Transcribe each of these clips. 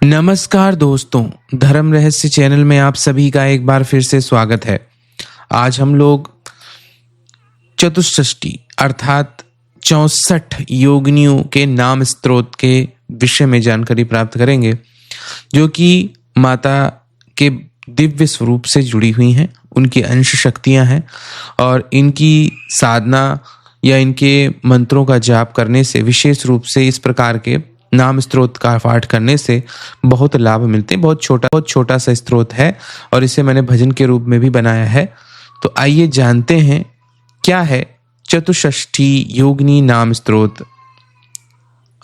नमस्कार दोस्तों, धर्म रहस्य चैनल में आप सभी का एक बार फिर से स्वागत है। आज हम लोग चतुष्षष्टि अर्थात 64 योगिनियों के नाम स्तोत्र के विषय में जानकारी प्राप्त करेंगे, जो कि माता के दिव्य स्वरूप से जुड़ी हुई हैं, उनकी अंश शक्तियां हैं और इनकी साधना या इनके मंत्रों का जाप करने से, विशेष रूप से इस प्रकार के नाम स्तोत्र का पाठ करने से बहुत लाभ मिलते हैं। बहुत छोटा सा स्तोत्र है और इसे मैंने भजन के रूप में भी बनाया है। तो आइए जानते हैं क्या है चतुष्षष्टि योगिनी नाम स्तोत्र।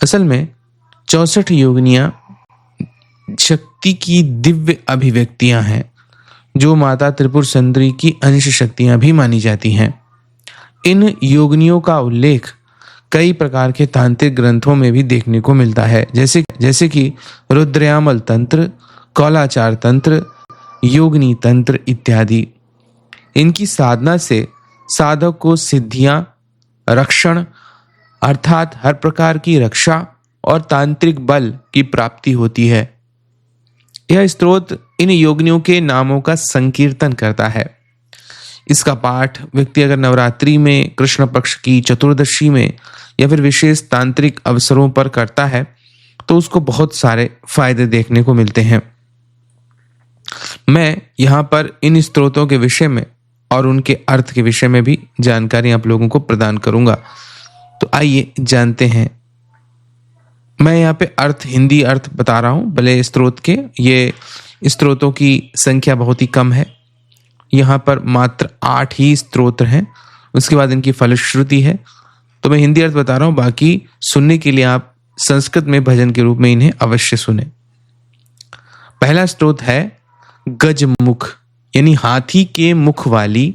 असल में 64 योगिनियां शक्ति की दिव्य अभिव्यक्तियां हैं, जो माता त्रिपुर सुंदरी की अंश शक्तियां भी मानी जाती हैं। इन योगिनियों का उल्लेख कई प्रकार के तांत्रिक ग्रंथों में भी देखने को मिलता है, जैसे कि रुद्रयामल तंत्र, कौलाचार तंत्र, योगिनी तंत्र इत्यादि। इनकी साधना से साधक को सिद्धियां, रक्षण अर्थात हर प्रकार की रक्षा और तांत्रिक बल की प्राप्ति होती है। यह स्तोत्र इन योगिनियों के नामों का संकीर्तन करता है। इसका पाठ व्यक्ति अगर नवरात्रि में, कृष्ण पक्ष की चतुर्दशी में या फिर विशेष तांत्रिक अवसरों पर करता है तो उसको बहुत सारे फायदे देखने को मिलते हैं। मैं यहाँ पर इन स्तोत्रों के विषय में और उनके अर्थ के विषय में भी जानकारी आप लोगों को प्रदान करूंगा। तो आइए जानते हैं। मैं यहाँ पे हिंदी अर्थ बता रहा हूँ भले स्तोत्र के। ये स्तोत्रों की संख्या बहुत ही कम है। यहाँ पर मात्र 8 ही स्तोत्र हैं, उसके बाद इनकी फलश्रुति है। तो मैं हिंदी अर्थ बता रहा हूँ, बाकी सुनने के लिए आप संस्कृत में भजन के रूप में इन्हें अवश्य सुने। पहला स्तोत्र है गजमुख, यानी हाथी के मुख वाली,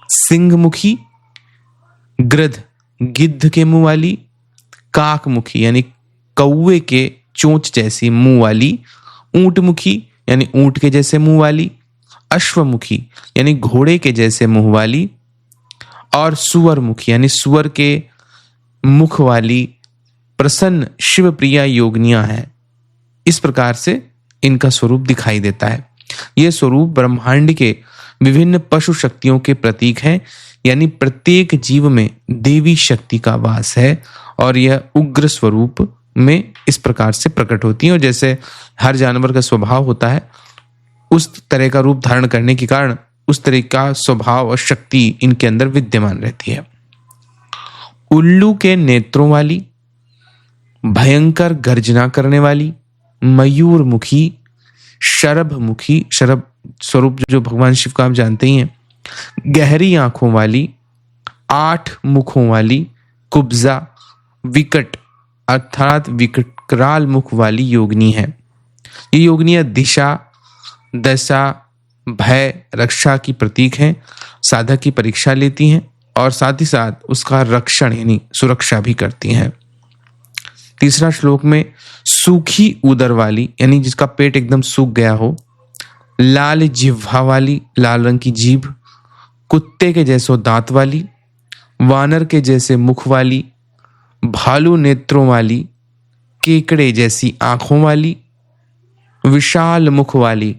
सिंहमुखी, गृध गिद्ध के मुंह वाली, काकमुखी यानी कौवे के चोंच जैसी मुंह वाली, ऊंटमुखी यानी ऊंट के जैसे मुंह वाली, अश्वमुखी यानी घोड़े के जैसे मुंह वाली, और सुअरमुखी यानी सुअर के मुख वाली प्रसन्न शिवप्रिया योगिनियां हैं। इस प्रकार से इनका स्वरूप दिखाई देता है। यह स्वरूप ब्रह्मांड के विभिन्न पशु शक्तियों के प्रतीक हैं, यानी प्रत्येक जीव में देवी शक्ति का वास है और यह उग्र स्वरूप में इस प्रकार से प्रकट होती है। और जैसे हर जानवर का स्वभाव होता है, उस तरह का रूप धारण करने के कारण उस तरह का स्वभाव और शक्ति इनके अंदर विद्यमान रहती है। उल्लू के नेत्रों वाली, भयंकर गर्जना करने वाली, मयूरमुखी, शरभमुखी, शरभ स्वरूप जो भगवान शिव का आप जानते ही हैं, गहरी आंखों वाली, 8 मुखों वाली, कुब्जा, विकट अर्थात विकराल मुख वाली योगिनी है। ये योगिनियां दिशा, दशा, भय, रक्षा की प्रतीक हैं। साधक की परीक्षा लेती हैं और साथ ही साथ उसका रक्षण यानी सुरक्षा भी करती हैं। तीसरा श्लोक में सूखी उदर वाली, यानी जिसका पेट एकदम सूख गया हो, लाल जिह्वा वाली, लाल रंग की जीभ, कुत्ते के जैसो दांत वाली, वानर के जैसे मुख वाली, भालू नेत्रों वाली, केकड़े जैसी आंखों वाली, विशाल मुख वाली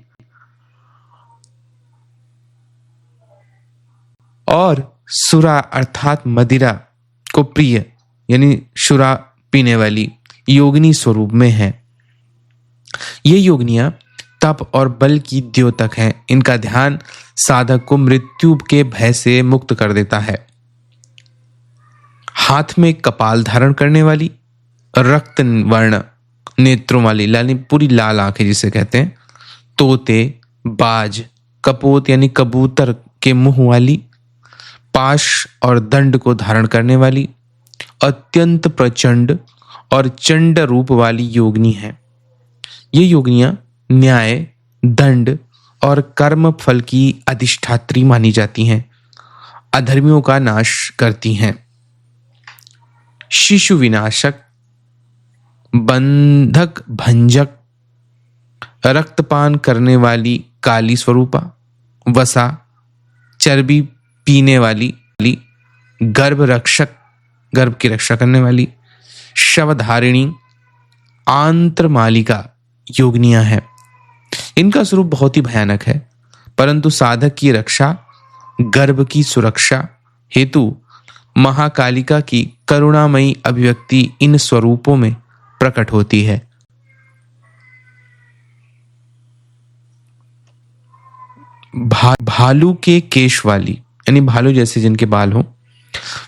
और सुरा अर्थात मदिरा को प्रिय यानी शुरा पीने वाली योगिनी स्वरूप में है। ये योगिनियां तप और बल की द्योतक हैं। इनका ध्यान साधक को मृत्यु के भय से मुक्त कर देता है। हाथ में कपाल धारण करने वाली, रक्त वर्ण नेत्रों वाली, यानी पूरी लाल आंखें जिसे कहते हैं, तोते, बाज, कपोत यानी कबूतर के मुंह वाली, पाश और दंड को धारण करने वाली, अत्यंत प्रचंड और चंड रूप वाली योगिनी है। ये योगिनियां न्याय, दंड और कर्म फल की अधिष्ठात्री मानी जाती हैं। अधर्मियों का नाश करती हैं। शिशु विनाशक, बंधक भंजक, रक्तपान करने वाली काली स्वरूपा, वसा, चर्बी पीने वाली, गर्भ रक्षक, गर्भ की रक्षा करने वाली, शवधारिणी, आंत्र मालिका योगिनियां हैं। इनका स्वरूप बहुत ही भयानक है, परंतु साधक की रक्षा, गर्भ की सुरक्षा हेतु महाकालिका की करुणामयी अभिव्यक्ति इन स्वरूपों में प्रकट होती है। भालू के केश वाली, यानी भालू जैसे जिनके बाल हों,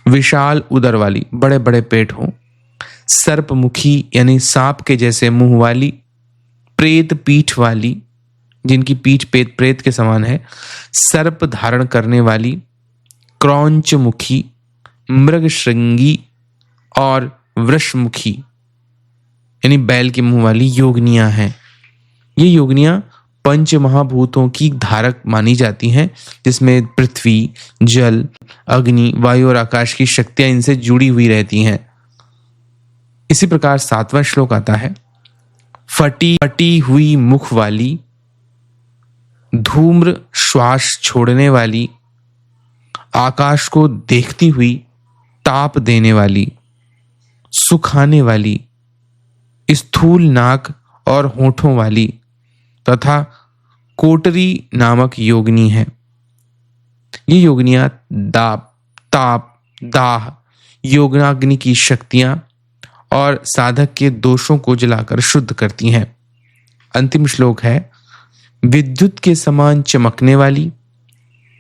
विशाल उदर वाली, बड़े बड़े पेट हों, सर्पमुखी यानी सांप के जैसे मुंह वाली, प्रेत पीठ वाली, जिनकी पीठ प्रेत के समान है, सर्प धारण करने वाली, क्रौंच मुखी, मृग श्रृंगी और वृषमुखी यानी बैल के मुंह वाली योगिनियां हैं। ये योगिनियां पंच महाभूतों की धारक मानी जाती हैं, जिसमें पृथ्वी, जल, अग्नि, वायु और आकाश की शक्तियां इनसे जुड़ी हुई रहती हैं। इसी प्रकार 7वां श्लोक आता है, फटी हुई मुख वाली, धूम्र श्वास छोड़ने वाली, आकाश को देखती हुई, ताप देने वाली, सुखाने वाली, स्थूल नाक और होठों वाली तथा कोटरी नामक योगिनी है। ये योगिनियां दाप, ताप, दाह, योगाग्नि की शक्तियां और साधक के दोषों को जलाकर शुद्ध करती हैं। अंतिम श्लोक है, विद्युत के समान चमकने वाली,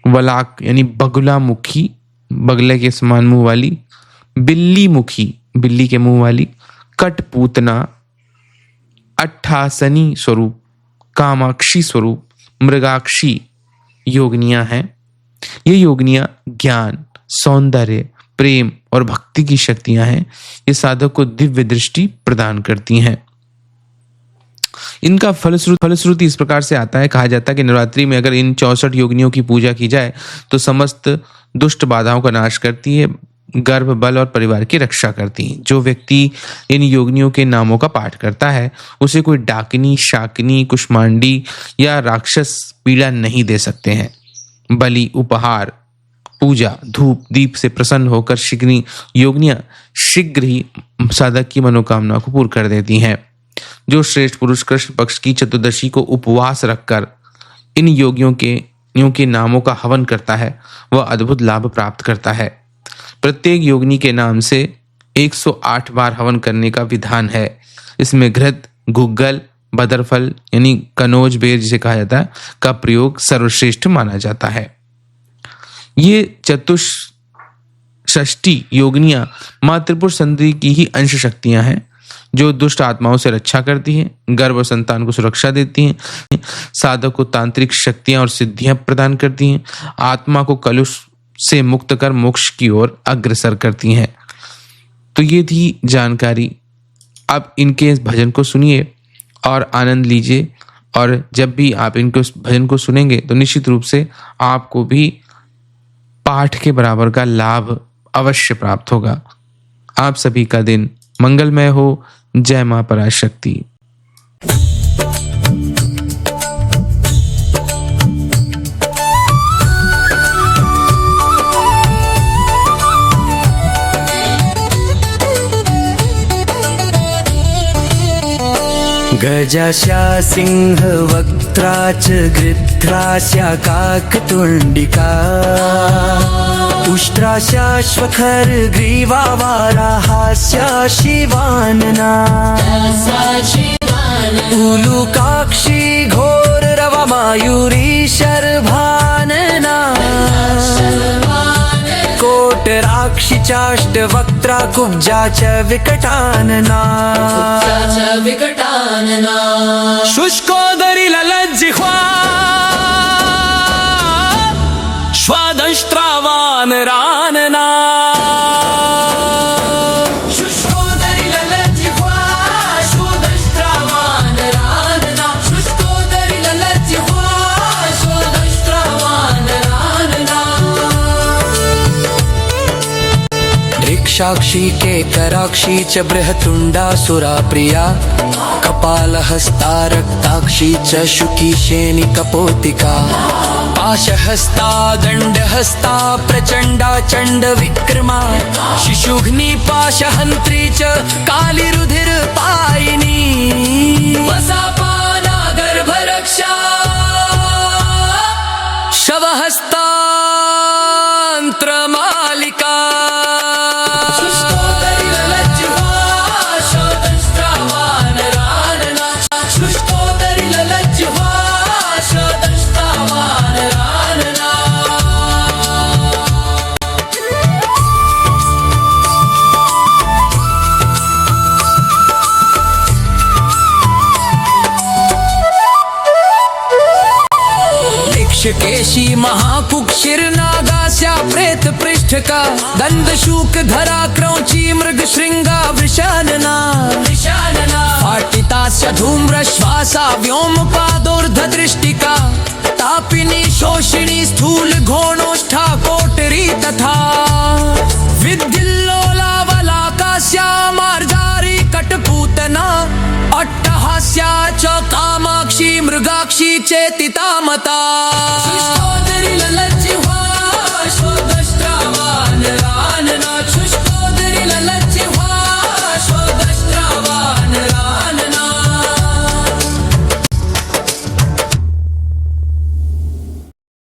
वलाक यानी बगुला मुखी, बगले के समान मुंह वाली, बिल्ली मुखी, बिल्ली के मुंह वाली, कटपूतना, अट्ठासनी स्वरूप, कामाक्षी स्वरूप, मृगाक्षी योगिनियां हैं। ये योगिनियां ज्ञान, सौंदर्य, प्रेम और भक्ति की शक्तियां हैं। ये साधक को दिव्य दृष्टि प्रदान करती हैं। इनका फलश्रुति इस प्रकार से आता है, कहा जाता है कि नवरात्रि में अगर इन 64 योगिनियों की पूजा की जाए तो समस्त दुष्ट बाधाओं का नाश करती है, गर्भ, बल और परिवार की रक्षा करती हैं। जो व्यक्ति इन योगिनियों के नामों का पाठ करता है उसे कोई डाकिनी, शाकिनी, कुष्मांडी या राक्षस पीड़ा नहीं दे सकते हैं। बलि, उपहार, पूजा, धूप, दीप से प्रसन्न होकर योगिनियां शीघ्र ही साधक की मनोकामना को पूर्ण कर देती हैं। जो श्रेष्ठ पुरुष कृष्ण पक्ष की चतुर्दशी को उपवास रखकर इन योगियों के नामों का हवन करता है वह अद्भुत लाभ प्राप्त करता है। प्रत्येक योगिनी के नाम से 108 बार हवन करने का विधान है। इसमें घृत, गुग्गल, बदरफल यानी कनौज बेर जिसे कहा जाता है का प्रयोग सर्वश्रेष्ठ माना जाता है। ये चतुष्षष्टि योगिनियां मां त्रिपुर सुंदरी की ही अंश शक्तियां हैं, जो दुष्ट आत्माओं से रक्षा करती हैं, गर्भ और संतान को सुरक्षा देती हैं, साधक को तांत्रिक शक्तियां और सिद्धियां प्रदान करती हैं, आत्मा को कलुष से मुक्त कर मोक्ष की ओर अग्रसर करती हैं। तो ये थी जानकारी। अब इनके इस भजन को सुनिए और आनंद लीजिए, और जब भी आप इनके उस भजन को सुनेंगे तो निश्चित रूप से आपको भी पाठ के बराबर का लाभ अवश्य प्राप्त होगा। आप सभी का दिन मंगलमय हो। जय मां पराशक्ति। गजास्या सिंहवक्त्रा च गृध्रास्या काकतुण्डिका उष्ट्रास्या श्वखरग्रीवा वाराहास्या शिवानना उलूकाक्षी घोररवमायुरी शर्भानना कोटराक्षी चाष्टवक्त्रा कुब्जा च विकटानना शुष्कोदरी ललज्जिह्वा श्वादंष्ट्रावानरानना शुष्कोदरी ललज्जिह्वा श्वादंष्ट्रावानरानना शुष्कोदरी ललज्जिह्वा श्वादंष्ट्रावानरानना ऋक्षाक्षी केकराक्षी च बृहतुण्डा सुराप्रिया कपालहस्ता रक्ताक्षी च शुकीशेनि कपोतिका पाशहस्ता दण्डहस्ता प्रचण्डा चण्डविक्रमा शिशुघ्नी पाशहन्त्री च कालीरुधिरपायिनी केशी महाकुक्षिर्नागास्या प्रेत पृष्ठ का दंड शूक धरा क्रौची मृग श्रृंगा वृषानना पाटितास्य धूम्र श्वासा व्योम पादोर्ध दृष्टिका तापिनी शोषिणी स्थूल घोणोष्ठा कोटरी तथा विद्युल्लोलावलाकास्या मार्जारी कटपूतना अट्टहास्या च कामाक्षी मृगाक्षी चेतिता मता